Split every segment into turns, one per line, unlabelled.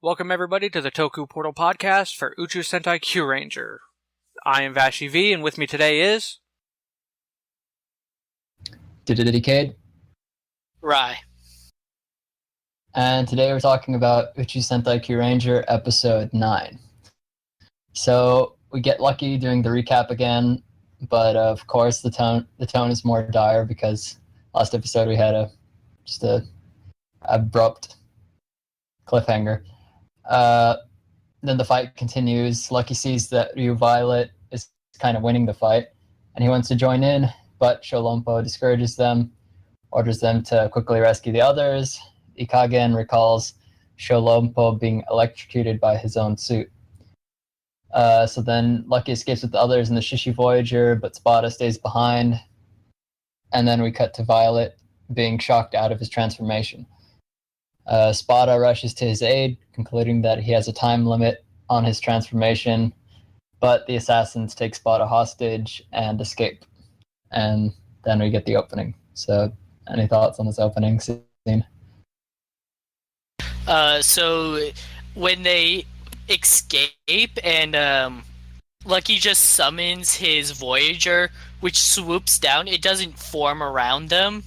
Welcome everybody to the Toku Portal podcast for Uchuu Sentai KyuuRanger. I am VashieV, and with me today is...
Decade.
Rye.
And today we're talking about Uchuu Sentai KyuuRanger episode 9. So we get lucky doing the recap again, but of course the tone is more dire because last episode we had a abrupt cliffhanger. Then the fight continues. Lucky sees that Ryu Violet is kind of winning the fight, and he wants to join in, but Sholompo discourages them, orders them to quickly rescue the others. Ikagen recalls Sholompo being electrocuted by his own suit. So then Lucky escapes with the others in the Shishi Voyager, but Spada stays behind. And then we cut to Violet being shocked out of his transformation. Spada rushes to his aid, concluding that he has a time limit on his transformation, but the assassins take Spada hostage and escape. And then we get the opening. So, any thoughts on this opening scene?
So when they escape and Lucky just summons his Voyager, which swoops down, it doesn't form around them.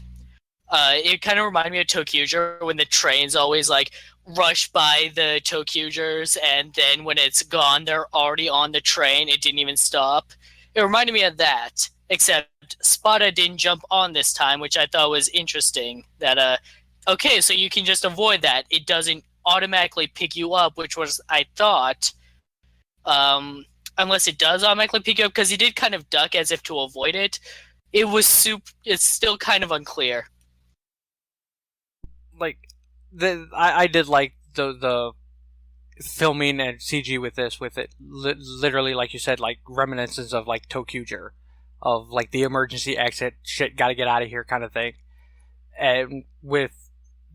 It kind of reminded me of Tokyuger when the trains always like rush by the Tokyugers, and then when it's gone, they're already on the train. It didn't even stop. It reminded me of that, except Spada didn't jump on this time, which I thought was interesting. That okay, so you can just avoid that. It doesn't automatically pick you up, which was, I thought, unless it does automatically pick you up, because he did kind of duck as if to avoid it. It's still kind of unclear.
I did like the filming and CG with this, with it literally, like you said, like reminiscences of like Tokuger, of like the emergency exit, shit, gotta get out of here kind of thing. And with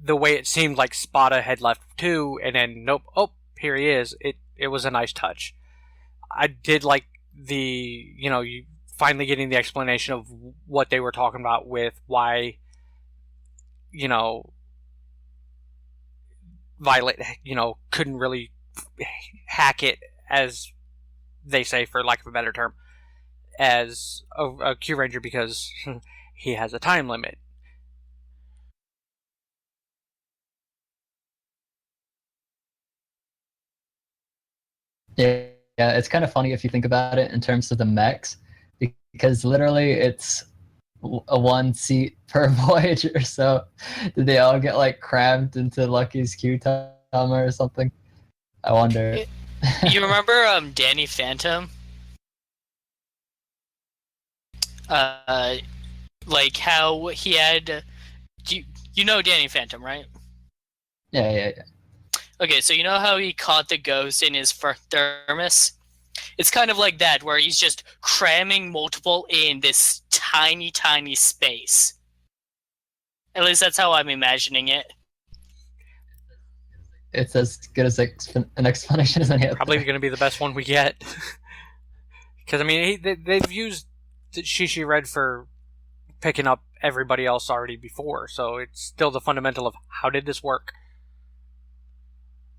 the way it seemed like Spada had left too, and then nope, oh, here he is. It was a nice touch. I did like you finally getting the explanation of what they were talking about with why, Violet, couldn't really hack it, as they say, for lack of a better term, as a KyuuRanger, because he has a time limit.
Yeah, it's kind of funny if you think about it in terms of the mechs, because literally it's a one seat per Voyager. So did they all get like crammed into Lucky's Q-Tama or something? I wonder.
You remember Danny Phantom? Like how he had... You know Danny Phantom, right?
Yeah.
Okay, so you know how he caught the ghost in his thermos? It's kind of like that, where he's just cramming multiple in this tiny, tiny space. At least that's how I'm imagining it.
It's as good as an explanation as any other.
Probably going to be the best one we get. Because, I mean, they've used Shishi Red for picking up everybody else already before, so it's still the fundamental of how did this work?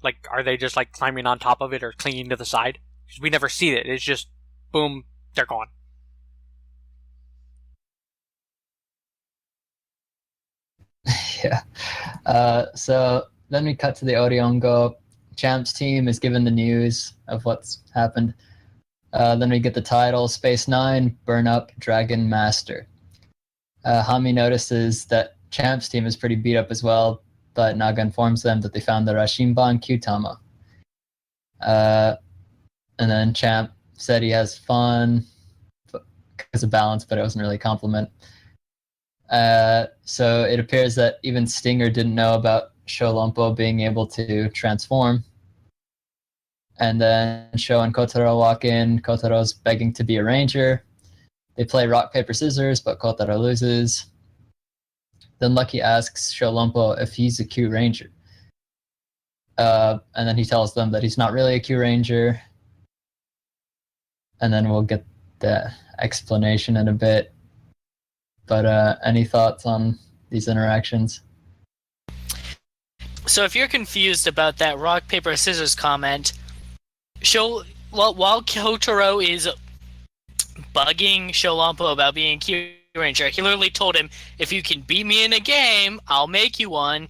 Like, are they just, like, climbing on top of it or clinging to the side? Because we never see it. It's just, boom, they're gone.
Yeah. So then we cut to the Oriongo. Champ's team is given the news of what's happened. Then we get the title, Space 9, Burn Up, Dragon Master. Hami notices that Champ's team is pretty beat up as well, but Naga informs them that they found the Rashimban Q-Tama. And then Champ said he has fun because of balance, but it wasn't really a compliment. So it appears that even Stinger didn't know about Sholompo being able to transform. And then Sho and Kotaro walk in. Kotaro's begging to be a ranger. They play rock, paper, scissors, but Kotaro loses. Then Lucky asks Sholompo if he's a KyuuRanger. And then he tells them that he's not really a KyuuRanger. And then we'll get the explanation in a bit. But any thoughts on these interactions?
So if you're confused about that rock paper scissors comment, while Kotaro is bugging Sholampo about being KyuuRanger, he literally told him, "If you can beat me in a game, I'll make you one."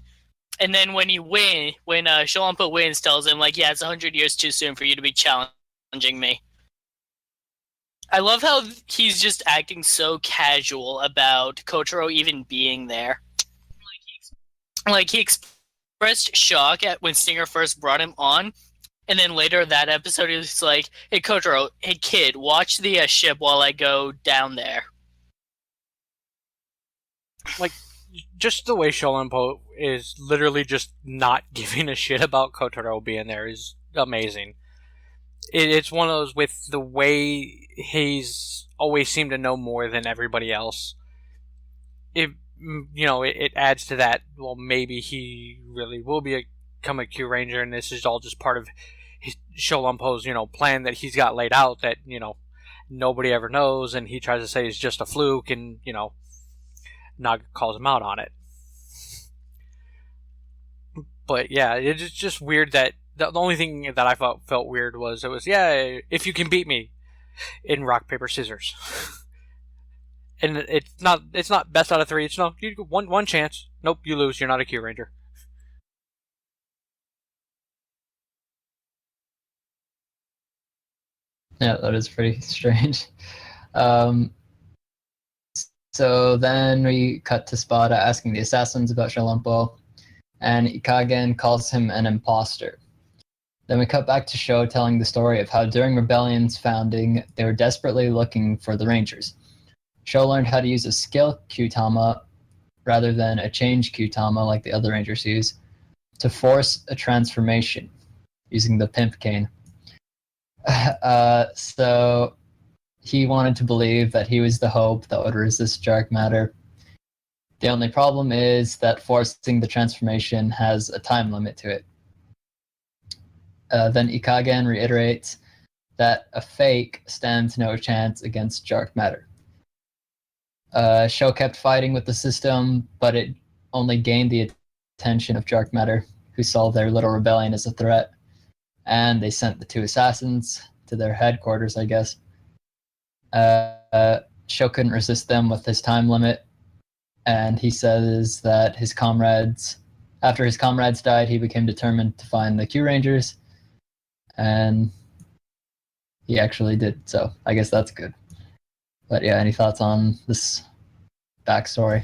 And then when Sholampo wins, tells him like, "Yeah, it's 100 years too soon for you to be challenging me." I love how he's just acting so casual about Kotaro even being there. Like he expressed shock at when Stinger first brought him on, and then later that episode he was like, "Hey Kotaro, hey kid, watch the ship while I go down there."
Like, just the way Sholenpo is literally just not giving a shit about Kotaro being there is amazing. It's one of those with the way he's always seemed to know more than everybody else. It adds to that. Well, maybe he really will become a KyuuRanger, and this is all just part of Sholenpo's plan that he's got laid out that nobody ever knows, and he tries to say is just a fluke, and Naga calls him out on it. But yeah, it's just weird that the only thing that I felt weird was if you can beat me in rock paper scissors, and it's not best out of 3. It's no, you one chance. Nope, you lose. You're not a KyuuRanger.
Yeah, that is pretty strange. So then we cut to Spada asking the assassins about Sholenpo, and Ikagen calls him an imposter. Then we cut back to Sho telling the story of how during Rebellion's founding, they were desperately looking for the Rangers. Sho learned how to use a skill Kyutama rather than a change Kyutama like the other Rangers use to force a transformation using the pimp cane. So he wanted to believe that he was the hope that would resist dark matter. The only problem is that forcing the transformation has a time limit to it. Then Ikagen reiterates that a fake stands no chance against dark matter. Sho kept fighting with the system, but it only gained the attention of dark matter, who saw their little rebellion as a threat, and they sent the 2 assassins to their headquarters, I guess. Sho couldn't resist them with his time limit, and he says that after his comrades died, he became determined to find the KyuuRangers, and he actually did, so I guess that's good. But yeah, any thoughts on this backstory?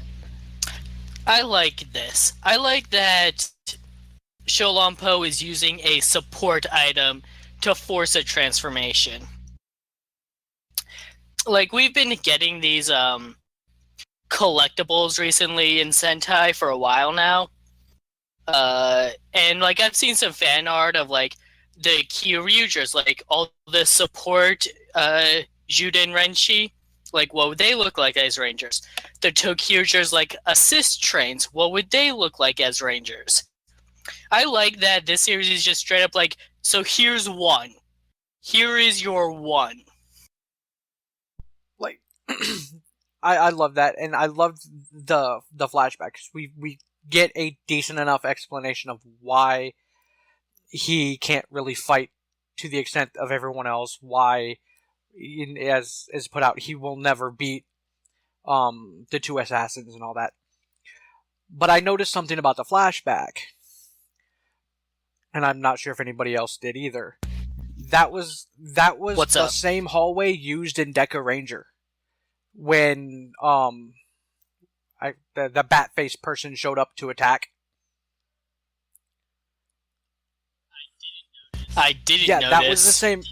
I like this. I like that Sholampo is using a support item to force a transformation. Like, we've been getting these collectibles recently in Sentai for a while now. And like I've seen some fan art of like the KyuuRangers, like all the support Juden Renshi, like what would they look like as Rangers? The Tokyujers like assist trains, what would they look like as Rangers? I like that this series is just straight up like, so here's one. Here is your one.
Like, I love that, and I love the flashbacks. We get a decent enough explanation of why he can't really fight to the extent of everyone else. Why, as put out, he will never beat the 2 assassins and all that. But I noticed something about the flashback, and I'm not sure if anybody else did either. That was
What's
the
up?
same hallway used in Deca Ranger when the bat-faced person showed up to attack.
I didn't
Yeah,
notice.
that was the same.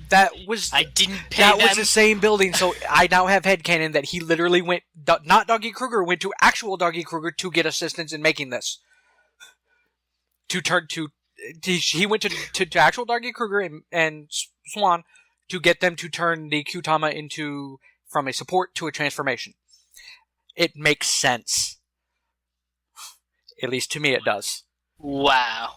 I didn't pay
That
them.
was the same building. So I now have headcanon that he literally went, not Doggy Kruger, went to actual Doggy Kruger to get assistance in making this. He went to actual Doggy Kruger and Swan to get them to turn the Kyutama from a support to a transformation. It makes sense. At least to me it does.
Wow.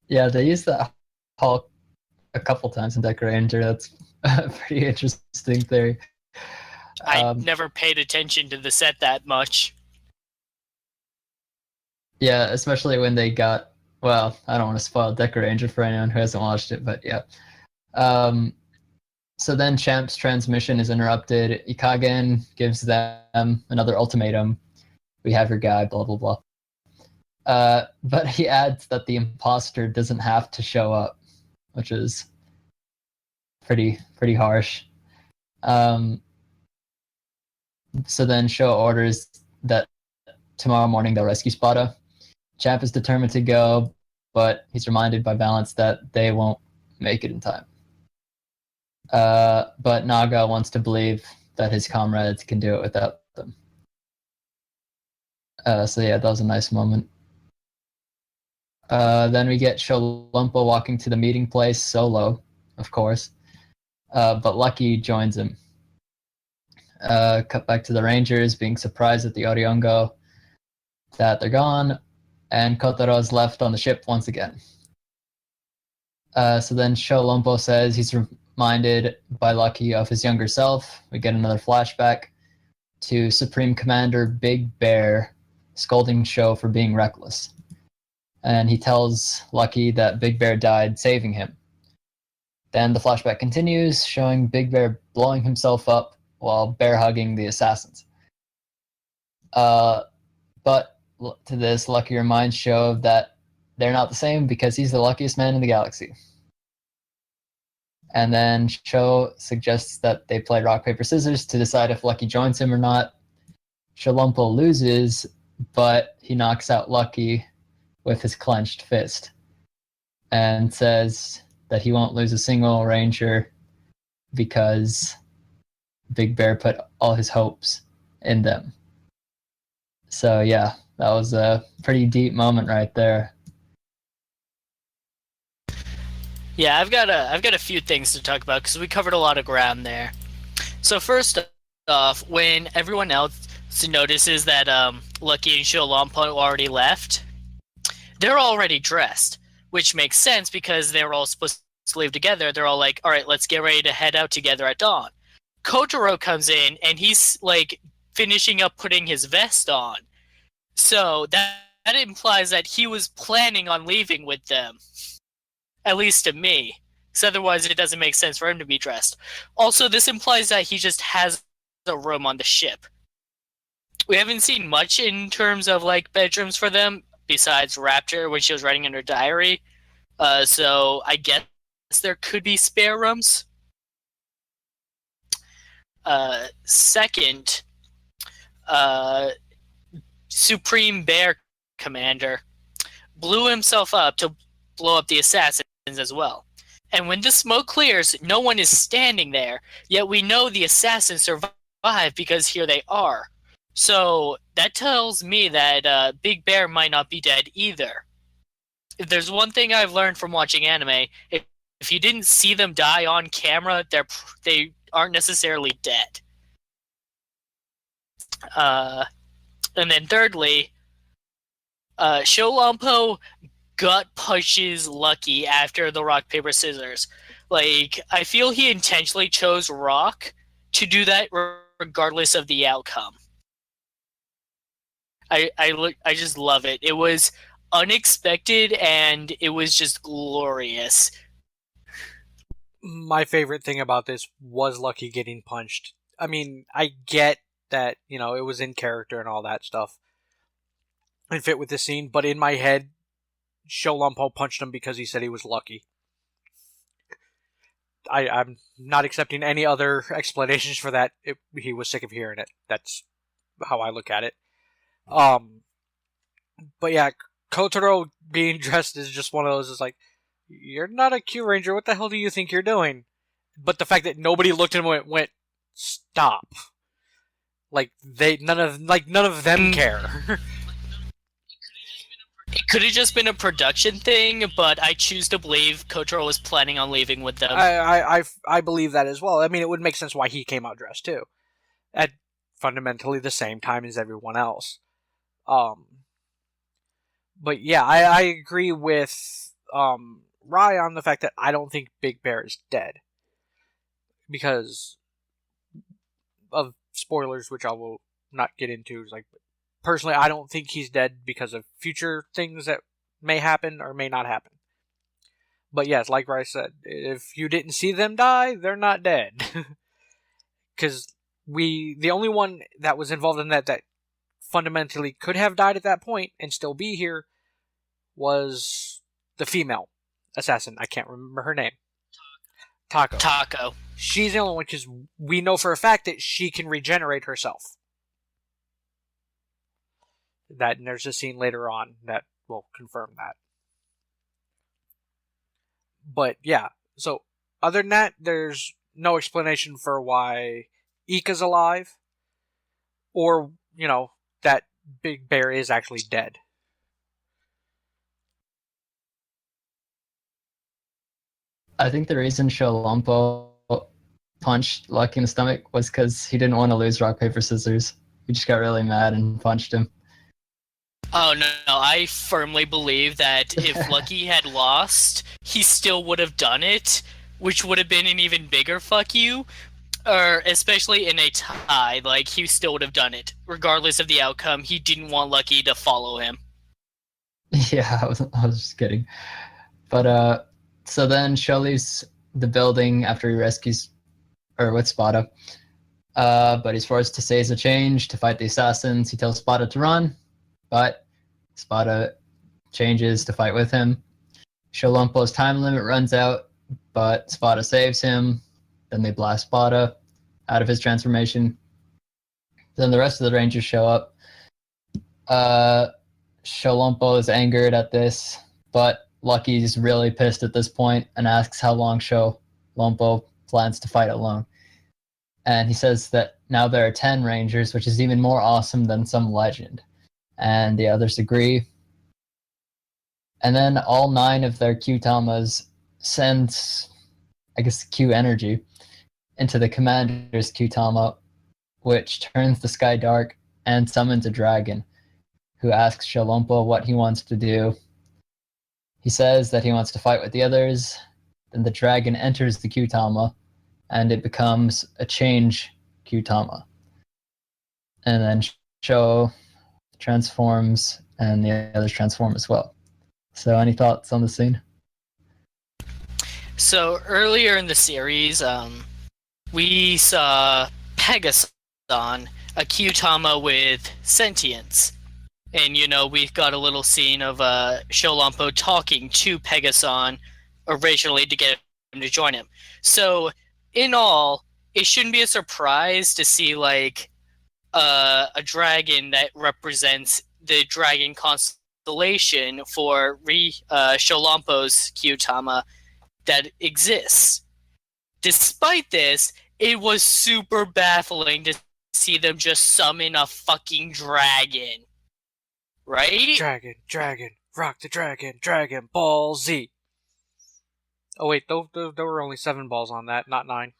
Yeah, they used that Hulk a couple times in Deca Ranger. That's a pretty interesting theory.
I never paid attention to the set that much.
Yeah, especially when they got, well, I don't want to spoil KyuuRanger for anyone who hasn't watched it, but yeah. Um, so then Champ's transmission is interrupted. Ikagen gives them another ultimatum. We have your guy, blah, blah, blah. But he adds that the imposter doesn't have to show up, which is pretty harsh. So then Sho orders that tomorrow morning they'll rescue Spada. Champ is determined to go, but he's reminded by Balance that they won't make it in time. But Naga wants to believe that his comrades can do it without them. So yeah, that was a nice moment. Then we get Sholumpo walking to the meeting place solo, of course. But Lucky joins him. Cut back to the Rangers being surprised at the Oriongo that they're gone, and Kotaro is left on the ship once again. So then Sholumpo says he's reminded by Lucky of his younger self. We get another flashback to Supreme Commander Big Bear scolding Sho for being reckless. And he tells Lucky that Big Bear died saving him. Then the flashback continues, showing Big Bear blowing himself up while bear hugging the assassins. But to this, Lucky reminds Sho that they're not the same because he's the luckiest man in the galaxy. And then Sho suggests that they play rock, paper, scissors to decide if Lucky joins him or not. Sholumpo loses, but he knocks out Lucky with his clenched fist and says that he won't lose a single Ranger because Big Bear put all his hopes in them. So yeah, that was a pretty deep moment right there.
Yeah, I've got a few things to talk about because we covered a lot of ground there. So first off, when everyone else notices that Lucky and Sholumpo already left, they're already dressed, which makes sense because they were all supposed to leave together. They're all like, all right, let's get ready to head out together at dawn. Kotaro comes in and he's like finishing up putting his vest on. So that implies that he was planning on leaving with them. At least to me. Because otherwise it doesn't make sense for him to be dressed. Also, this implies that he just has a room on the ship. We haven't seen much in terms of like bedrooms for them, besides Raptor when she was writing in her diary. So I guess there could be spare rooms. Second, Supreme Bear Commander blew himself up to blow up the assassins as well. And when the smoke clears, no one is standing there, yet we know the assassins survived because here they are. So that tells me that Big Bear might not be dead either. If there's one thing I've learned from watching anime, if you didn't see them die on camera, they aren't necessarily dead. And then thirdly, Sholumpo gut punches Lucky after the rock, paper, scissors. Like, I feel he intentionally chose rock to do that regardless of the outcome. I just love it. It was unexpected and it was just glorious.
My favorite thing about this was Lucky getting punched. I mean, I get that, you know, it was in character and all that stuff and fit with the scene, but in my head, Sholumpo punched him because he said he was lucky. I'm not accepting any other explanations for that. He was sick of hearing it. That's how I look at it. But yeah, Kotaro being dressed is just one of those. It's like, you're not a KyuuRanger. What the hell do you think you're doing? But the fact that nobody looked at him and went, stop. Like none of them care.
It could have just been a production thing, but I choose to believe Kotaro was planning on leaving with them.
I believe that as well. I mean, it would make sense why he came out dressed too, at fundamentally the same time as everyone else. But yeah, I agree with Rai on the fact that I don't think Big Bear is dead because of spoilers, which I will not get into. Like, personally, I don't think he's dead because of future things that may happen or may not happen. But yes, like Rice said, if you didn't see them die, they're not dead. Because the only one that was involved in that fundamentally could have died at that point and still be here was the female assassin. I can't remember her name. Taco. She's the only one because we know for a fact that she can regenerate herself. And there's a scene later on that will confirm that. But yeah, so other than that, there's no explanation for why Ika's alive, or, that Big Bear is actually dead.
I think the reason Sholompo punched Lucky in the stomach was because he didn't want to lose rock, paper, scissors. He just got really mad and punched him.
Oh, no, I firmly believe that if Lucky had lost, he still would have done it, which would have been an even bigger fuck you, or especially in a tie, like, he still would have done it. Regardless of the outcome, he didn't want Lucky to follow him.
Yeah, I was just kidding. But, so then Sho leaves the building after he rescues, or with Spada. But he's forced to say a change to fight the assassins. He tells Spada to run, but Spada changes to fight with him. Sholompo's time limit runs out, but Spada saves him. Then they blast Spada out of his transformation. Then the rest of the Rangers show up. Sholompo is angered at this, but Lucky's really pissed at this point and asks how long Sholompo plans to fight alone. And he says that now there are 10 Rangers, which is even more awesome than some legend. And the others agree. And then all 9 of their Q-Tamas send, I guess, Q energy into the commander's Q-Tama, which turns the sky dark and summons a dragon, who asks Sholompo what he wants to do. He says that he wants to fight with the others. Then the dragon enters the Q-Tama, and it becomes a change Q-Tama. And then Sho transforms, and the others transform as well. So any thoughts on the scene?
So earlier in the series, we saw Pegasus, a Q-Tama with sentience. And, we got a little scene of Sholompo talking to Pegasus originally to get him to join him. So, in all, it shouldn't be a surprise to see, like, a dragon that represents the dragon constellation for Sholompo's Q-Tama that exists. Despite this, it was super baffling to see them just summon a fucking dragon. Right?
Dragon, rock the dragon, Dragon Ball Z. Oh wait, there were only 7 balls on that, not 9.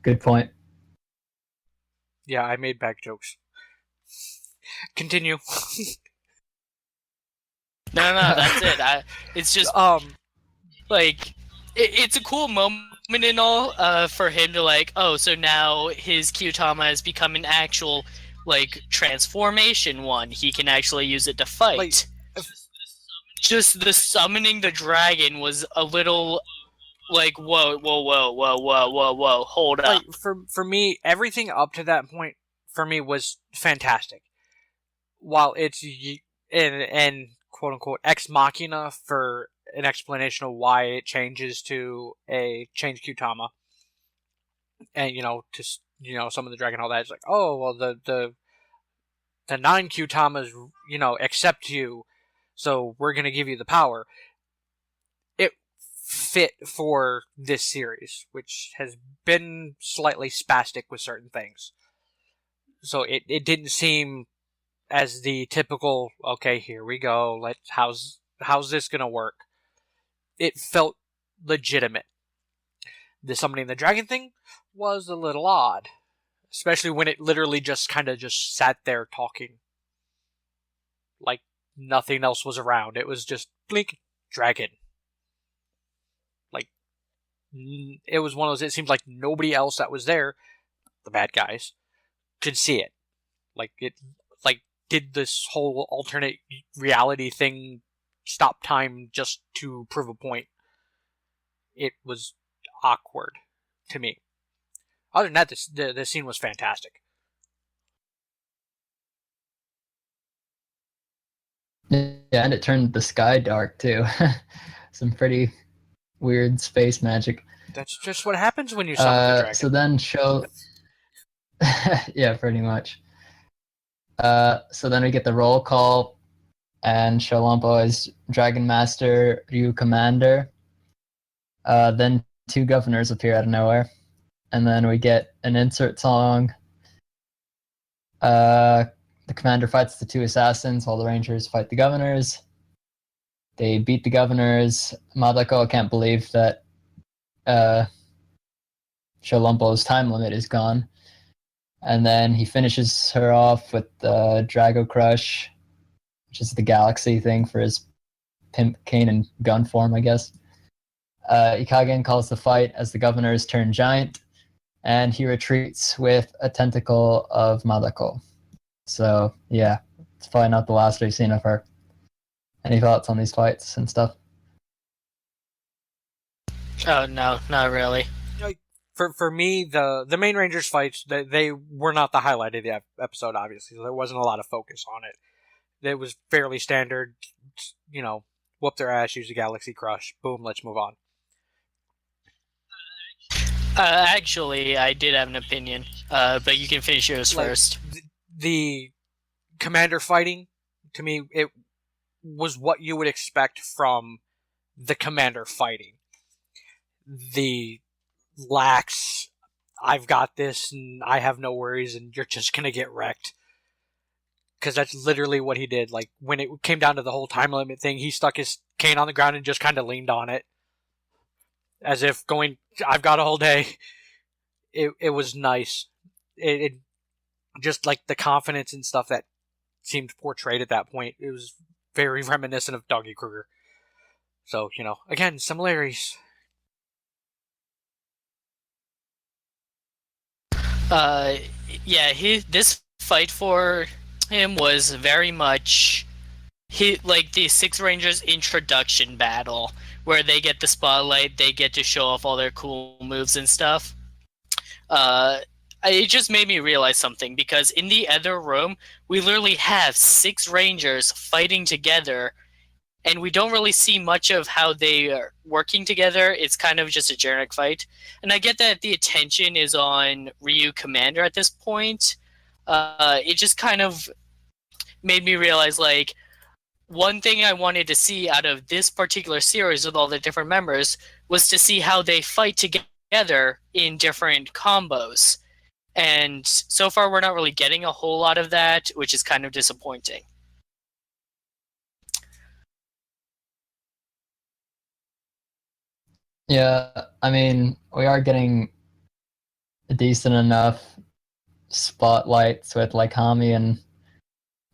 Good point.
Yeah, I made back jokes. Continue.
No, that's it. It's just like it's a cool moment and all for him to like. Oh, so now his Q-Tama has become an actual like transformation one. He can actually use it to fight.
Like,
just the summoning the dragon was a little like whoa, hold up.
Like, for me, everything up to that point for me was fantastic. While it's and quote unquote ex machina for an explanation of why it changes to a change Q-Tama, and to summon the dragon, all that. It's like, oh well, the 9 Q-Tamas accept you, so we're gonna give you the power. It fit for this series, which has been slightly spastic with certain things. So it didn't seem as the typical, okay, here we go, how's this gonna work? It felt legitimate. The summoning the dragon thing was a little odd. Especially when it literally just kind of just sat there talking. Like nothing else was around. It was just blink, dragon. Like, it was one of those, it seemed like nobody else that was there the bad guys, could see it. Did this whole alternate reality thing stop time just to prove a point? It was awkward to me. Other than that, the scene was fantastic.
Yeah, and it turned the sky dark too. Some pretty weird space magic.
That's just what happens when you summon the dragon.
So then yeah, pretty much. So then we get the roll call, and Sholompo is Dragon Master, Ryu Commander. Then 2 governors appear out of nowhere, and then we get an insert song. The commander fights the 2 assassins while the rangers fight the governors. They beat the governors. Madako can't believe that Sholompo's time limit is gone. And then he finishes her off with the Drago Crush, which is the galaxy thing for his pimp cane and gun form, I guess. Ikagen calls the fight as the governors turn giant, and he retreats with a tentacle of Madako. So, yeah, it's probably not the last we've seen of her. Any thoughts on these fights and stuff?
Oh, no, not really.
For me, the main Rangers fights, they were not the highlight of the episode, obviously. So there wasn't a lot of focus on it. It was fairly standard, whoop their ass, use a Galaxy Crush, boom, let's move on.
Actually, I did have an opinion, but you can finish yours first.
The commander fighting, to me, it was what you would expect from the commander fighting. The lax, I've got this, and I have no worries, and you're just gonna get wrecked. Because that's literally what he did. Like, when it came down to the whole time limit thing, he stuck his cane on the ground and just kind of leaned on it. As if going, I've got a whole day. It was nice. It just like the confidence and stuff that seemed portrayed at that point. It was very reminiscent of Doggy Kruger. So, again, similarities.
Yeah, this fight for him was very much like the 6 Rangers introduction battle, where they get the spotlight, they get to show off all their cool moves and stuff. It just made me realize something, because in the other room, we literally have 6 Rangers fighting together, and we don't really see much of how they are working together. It's kind of just a generic fight. And I get that the attention is on Ryu Commander at this point. It just kind of made me realize, like, one thing I wanted to see out of this particular series with all the different members was to see how they fight together in different combos. And so far, we're not really getting a whole lot of that, which is kind of disappointing.
Yeah, I mean, we are getting decent enough spotlights with like Hami and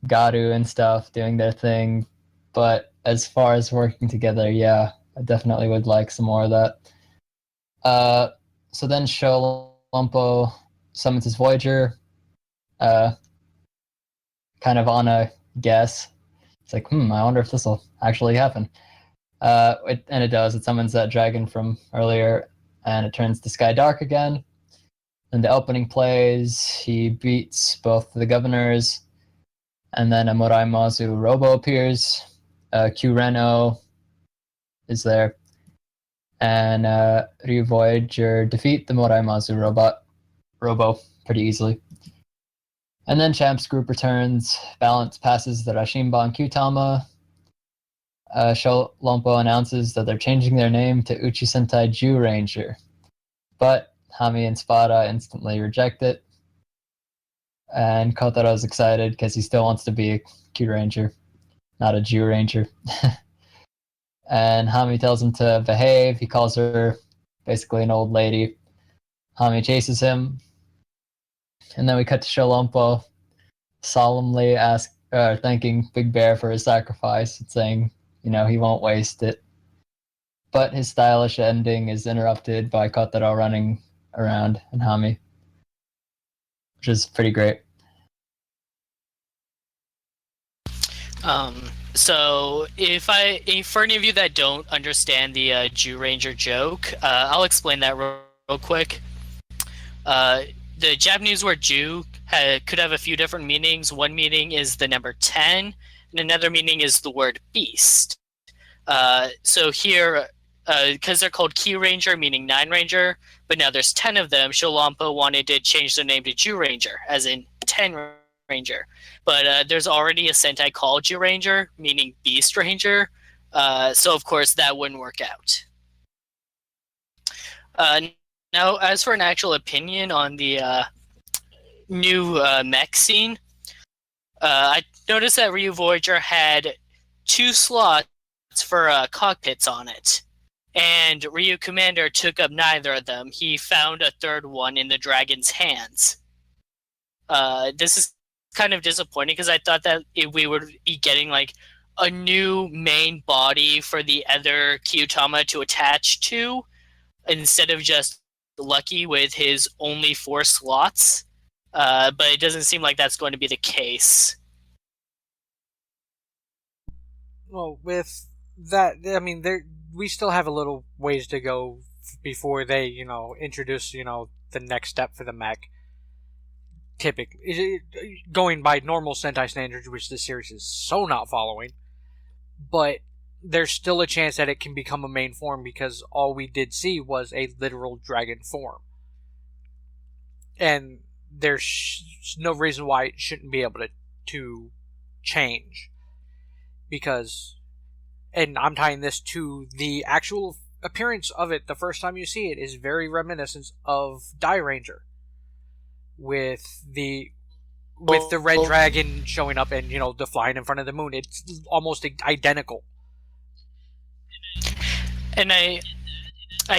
Garu and stuff doing their thing, but as far as working together, yeah, I definitely would like some more of that. So then Sholompo summons his Voyager, kind of on a guess. It's like, I wonder if this will actually happen. And it does. It summons that dragon from earlier, and it turns the sky dark again. And the opening plays, he beats both the governors, and then a Morai Mazu Robo appears. KyuuRanger is there. And Ryu Voyager defeat the Morai Mazu Robo pretty easily. And then Champ's group returns. Balance passes the Rashimba and Kyutama. Sholompo announces that they're changing their name to Uchuu Sentai KyuuRanger. But Hami and Spada instantly reject it. And Kotaro's excited because he still wants to be a KyuuRanger, not a KyuuRanger. And Hami tells him to behave. He calls her basically an old lady. Hami chases him. And then we cut to Sholompo solemnly thanking Big Bear for his sacrifice and saying, he won't waste it. But his stylish ending is interrupted by Kotaro running around and Hami. which is pretty great.
So for any of you that don't understand the KyuuRanger joke, I'll explain that real quick. The Japanese word Jew could have a few different meanings. One meaning is the number 10, and another meaning is the word beast. So here, because they're called KyuuRanger, meaning 9 Ranger, but now there's 10 of them, Sholampo wanted to change their name to KyuuRanger, as in 10 Ranger. But there's already a Sentai called KyuuRanger, meaning Beast Ranger, so of course that wouldn't work out. Now, as for an actual opinion on the new mech scene, I noticed that Ryu Voyager had 2 slots for cockpits on it, and Ryu Commander took up neither of them. He found a third one in the dragon's hands. This is kind of disappointing because I thought that we would be getting like a new main body for the other Kyutama to attach to, instead of just Lucky with his only 4 slots. But it doesn't seem like that's going to be the case.
Well, with that, I mean, we still have a little ways to go before they, introduce, the next step for the mech. Typically, going by normal Sentai standards, which this series is so not following, but there's still a chance that it can become a main form because all we did see was a literal dragon form. And there's no reason why it shouldn't be able to change. Because, and I'm tying this to the actual appearance of it the first time you see it, is very reminiscent of Ranger. With the red dragon showing up and, the flying in front of the moon. It's almost identical.
And I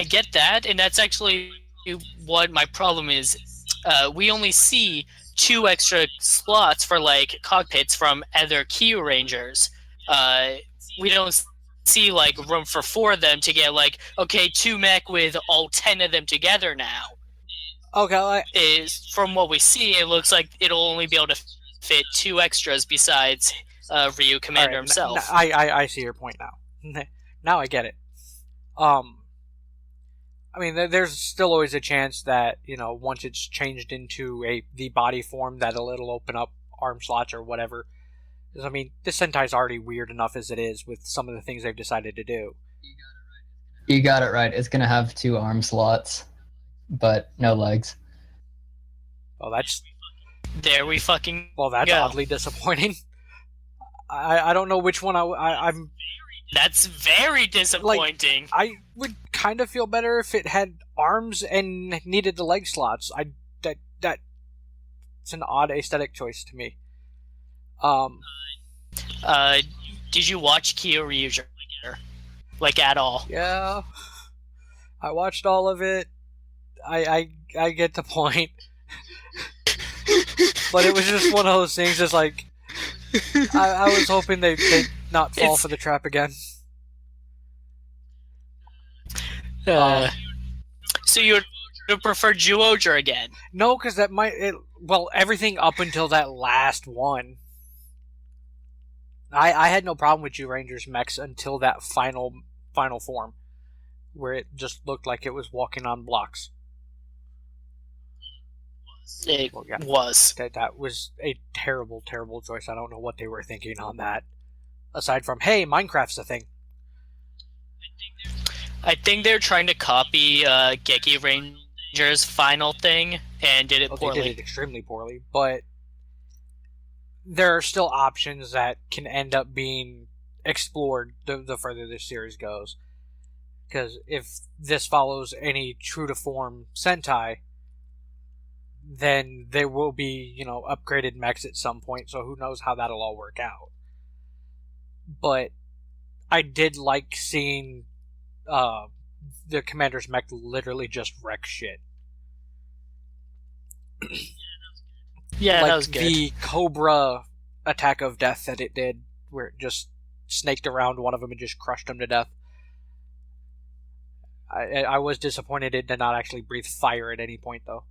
get that, and that's actually what my problem is. We only see 2 extra slots for like cockpits from other KyuuRangers. We don't see like room for 4 of them to get like, okay, 2 mech with all 10 of them together now.
Okay,
is from what we see, it looks like it'll only be able to fit 2 extras besides Ryu Commander himself.
I see your point now. Now I get it. I mean, there's still always a chance that, once it's changed into the body form, that it'll open up arm slots or whatever. Because, I mean, this Sentai's already weird enough as it is with some of the things they've decided to do.
You got it right. It's going to have 2 arm slots, but no legs.
Well, that's...
There we fucking
Well, that's
go.
Oddly disappointing. I don't know which one I'm...
That's very disappointing.
Like, I would kind of feel better if it had arms and needed the leg slots. That's an odd aesthetic choice to me.
Did you watch KyuuRanger? Like, at all?
Yeah. I watched all of it. I get the point. But it was just one of those things, it's like... I was hoping they'd not fall for the trap again.
So you would prefer KyuuRanger again?
No, because that might... everything up until that last one. I had no problem with KyuuRanger's mechs until that final form, where it just looked like it was walking on blocks.
It was.
That was a terrible, terrible choice. I don't know what they were thinking on that. Aside from, hey, Minecraft's a thing.
I think they're trying to copy KyuuRanger's final thing and did it poorly.
They did it extremely poorly, but there are still options that can end up being explored the further this series goes. Because if this follows any true-to-form Sentai, then there will be, upgraded mechs at some point, so who knows how that'll all work out. But I did like seeing the Commander's mech literally just wreck shit.
Yeah,
like
that was good.
The Cobra attack of death that it did, where it just snaked around one of them and just crushed him to death. I was disappointed it did not actually breathe fire at any point, though.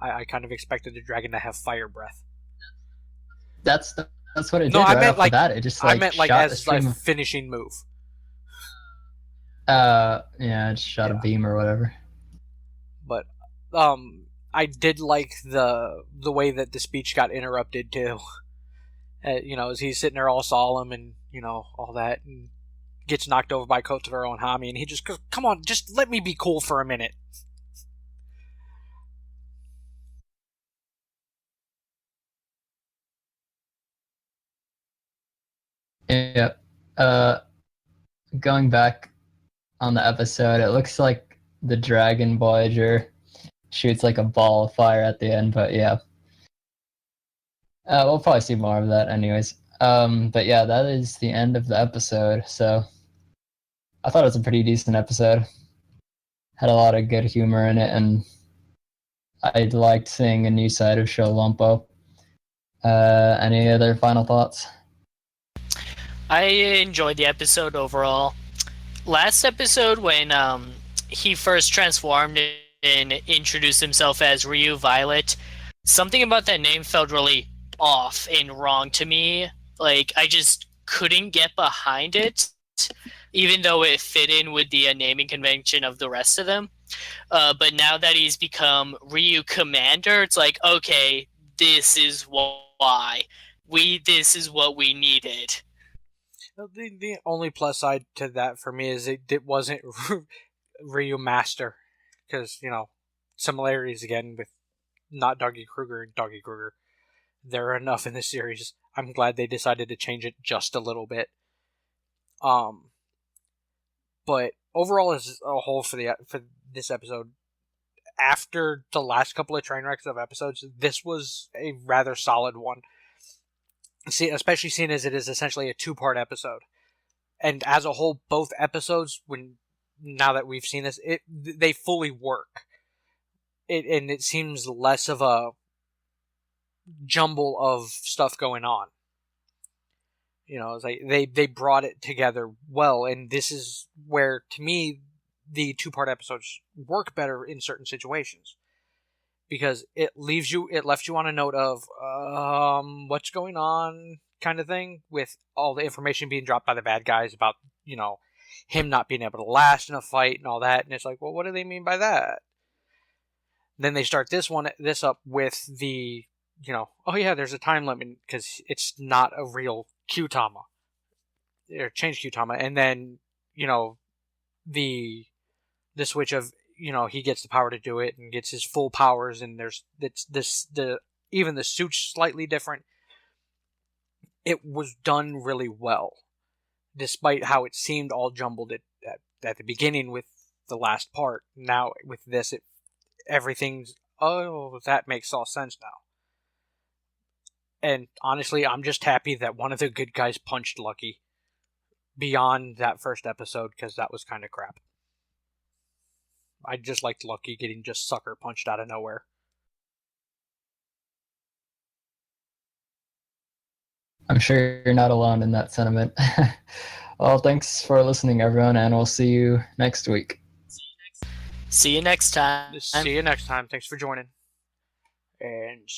I kind of expected the dragon to have fire breath.
That's what it
No,
did.
I
Right
meant
off
like
the bat, it just
I meant like
shot a
as a
stream of.
finishing move.
Yeah, it just shot a
Yeah.
beam or whatever.
But I did like the way that the speech got interrupted too. As he's sitting there all solemn and all that, and gets knocked over by Kotaro and Hami, and he just goes, "Come on, just let me be cool for a minute."
Yeah. Going back on the episode, it looks like the Dragon Voyager shoots like a ball of fire at the end, but yeah. We'll probably see more of that anyways. But yeah, that is the end of the episode. So I thought it was a pretty decent episode. Had a lot of good humor in it, and I liked seeing a new side of Showlumpo. Any other final thoughts?
I enjoyed the episode overall. Last episode, when he first transformed and introduced himself as Ryu Violet, something about that name felt really off and wrong to me. Like, I just couldn't get behind it, even though it fit in with the naming convention of the rest of them. But now that he's become Ryu Commander, it's like, okay, this is why. This is what we needed.
The only plus side to that for me is it wasn't Ryu Master, because similarities again with not Doggy Kruger and Doggy Kruger. There are enough in this series. I'm glad they decided to change it just a little bit. But overall, as a whole for this episode, after the last couple of train wrecks of episodes, this was a rather solid one. See, especially seeing as it is essentially a 2-part episode, and as a whole, both episodes, now that we've seen this, they fully work. And it seems less of a jumble of stuff going on. It's like they brought it together well, and this is where, to me, the 2-part episodes work better in certain situations, because it left you on a note of what's going on, kind of thing, with all the information being dropped by the bad guys about him not being able to last in a fight and all that, and it's like, well, what do they mean by that? Then they start this up with the oh yeah, there's a time limit because it's not a real Kyutama, or change Kyutama, and then the switch of he gets the power to do it and gets his full powers, and even the suit's slightly different. It was done really well, despite how it seemed all jumbled at the beginning with the last part. Now with this, everything's, oh, that makes all sense now. And honestly, I'm just happy that one of the good guys punched Lucky beyond that first episode, because that was kind of crap. I just liked Lucky getting just sucker punched out of nowhere.
I'm sure you're not alone in that sentiment. Well, thanks for listening, everyone, and we'll see you next week.
See you next time.
See you next time. Thanks for joining. And